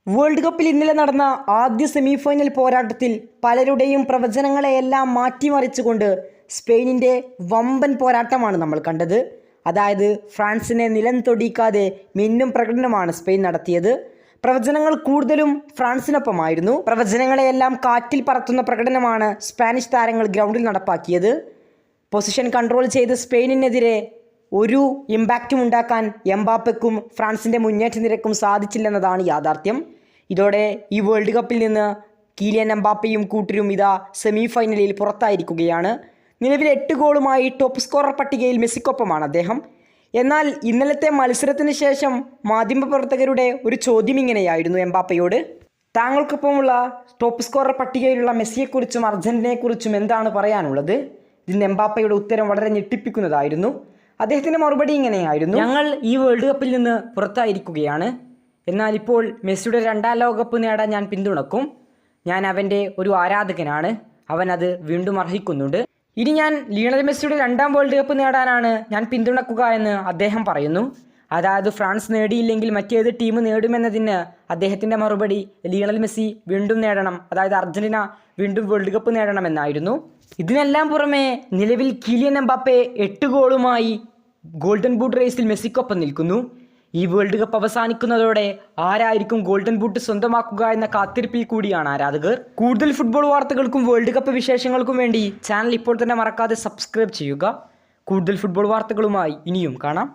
World കപ്പിൽ ഇന്നലെ നടന്ന ആദ്യ സെമിഫൈനൽ പോരാട്ടത്തിൽ പലരുടെയും പ്രവചനങ്ങളെയെല്ലാം മാറ്റിമറിച്ചുകൊണ്ട് സ്പെയിനിൻ്റെ വമ്പൻ പോരാട്ടമാണ് നമ്മൾ കണ്ടത്. അതായത് ഫ്രാൻസിനെ നിലം തൊടിക്കാതെ മിന്നും പ്രകടനമാണ് സ്പെയിൻ നടത്തിയത്. പ്രവചനങ്ങൾ കൂടുതലും ഫ്രാൻസിനൊപ്പമായിരുന്നു. പ്രവചനങ്ങളെയെല്ലാം കാറ്റിൽ പറത്തുന്ന പ്രകടനമാണ് സ്പാനിഷ് താരങ്ങൾ ഗ്രൗണ്ടിൽ നടപ്പാക്കിയത്. പൊസിഷൻ കൺട്രോൾ ചെയ്ത് സ്പെയിനിനെതിരെ ഒരു ഇമ്പാക്റ്റും ഉണ്ടാക്കാൻ എംബാപ്പയ്ക്കും ഫ്രാൻസിൻ്റെ മുന്നേറ്റ നിരക്കും സാധിച്ചില്ലെന്നതാണ് യാഥാർത്ഥ്യം. ഇതോടെ ഈ വേൾഡ് കപ്പിൽ നിന്ന് കിലിയൻ എംബാപ്പയും കൂട്ടരും ഇതാ സെമി ഫൈനലിൽ പുറത്തായിരിക്കുകയാണ്. നിലവിൽ 8 ഗോളുമായി ടോപ്പ് സ്കോറർ പട്ടികയിൽ മെസ്സിക്കൊപ്പമാണ് അദ്ദേഹം. എന്നാൽ ഇന്നലത്തെ മത്സരത്തിന് ശേഷം മാധ്യമപ്രവർത്തകരുടെ ഒരു ചോദ്യം ഇങ്ങനെയായിരുന്നു എംബാപ്പയോട്: താങ്കൾക്കൊപ്പമുള്ള ടോപ്പ് സ്കോറർ പട്ടികയിലുള്ള മെസ്സിയെക്കുറിച്ചും അർജന്റീനയെക്കുറിച്ചും എന്താണ് പറയാനുള്ളത്? ഇതിന് എംബാപ്പയുടെ ഉത്തരം വളരെ ഞെട്ടിപ്പിക്കുന്നതായിരുന്നു. അദ്ദേഹത്തിൻ്റെ മറുപടി ഇങ്ങനെയായിരുന്നു: ഞങ്ങൾ ഈ വേൾഡ് കപ്പിൽ നിന്ന് പുറത്തായിരിക്കുകയാണ്. എന്നാൽ ഇപ്പോൾ മെസ്സിയുടെ 2ാം ലോകകപ്പ് നേടാൻ ഞാൻ പിന്തുണക്കും. ഞാൻ അവൻ്റെ ഒരു ആരാധകനാണ്. അവൻ അത് വീണ്ടും അർഹിക്കുന്നുണ്ട്. ഇനി ഞാൻ ലിയണൽ മെസ്സിയുടെ 2ാം വേൾഡ് കപ്പ് നേടാനാണ് ഞാൻ പിന്തുണക്കുക എന്ന് അദ്ദേഹം പറയുന്നു. അതായത് ഫ്രാൻസ് നേടിയില്ലെങ്കിൽ മറ്റേത് ടീം നേടുമെന്നതിന് അദ്ദേഹത്തിൻ്റെ മറുപടി ലിയണൽ മെസ്സി വീണ്ടും നേടണം, അതായത് അർജന്റീന വീണ്ടും വേൾഡ് കപ്പ് നേടണമെന്നായിരുന്നു. ഇതിനെല്ലാം പുറമെ നിലവിൽ കിലിയൻ എംബാപ്പെ 8 ഗോളുമായി ഗോൾഡൻ ബൂട്ട് റേസിൽ മെസ്സിക്കൊപ്പം നിൽക്കുന്നു. ഈ വേൾഡ് കപ്പ് അവസാനിക്കുന്നതോടെ ആരായിരിക്കും ഗോൾഡൻ ബൂട്ട് സ്വന്തമാക്കുക എന്ന കാത്തിരിപ്പിൽ കൂടിയാണ് ആരാധകർ. കൂടുതൽ ഫുട്ബോൾ വാർത്തകൾക്കും വേൾഡ് കപ്പ് വിശേഷങ്ങൾക്കും വേണ്ടി ചാനൽ ഇപ്പോൾ തന്നെ മറക്കാതെ സബ്സ്ക്രൈബ് ചെയ്യുക. കൂടുതൽ ഫുട്ബോൾ വാർത്തകളുമായി ഇനിയും കാണാം.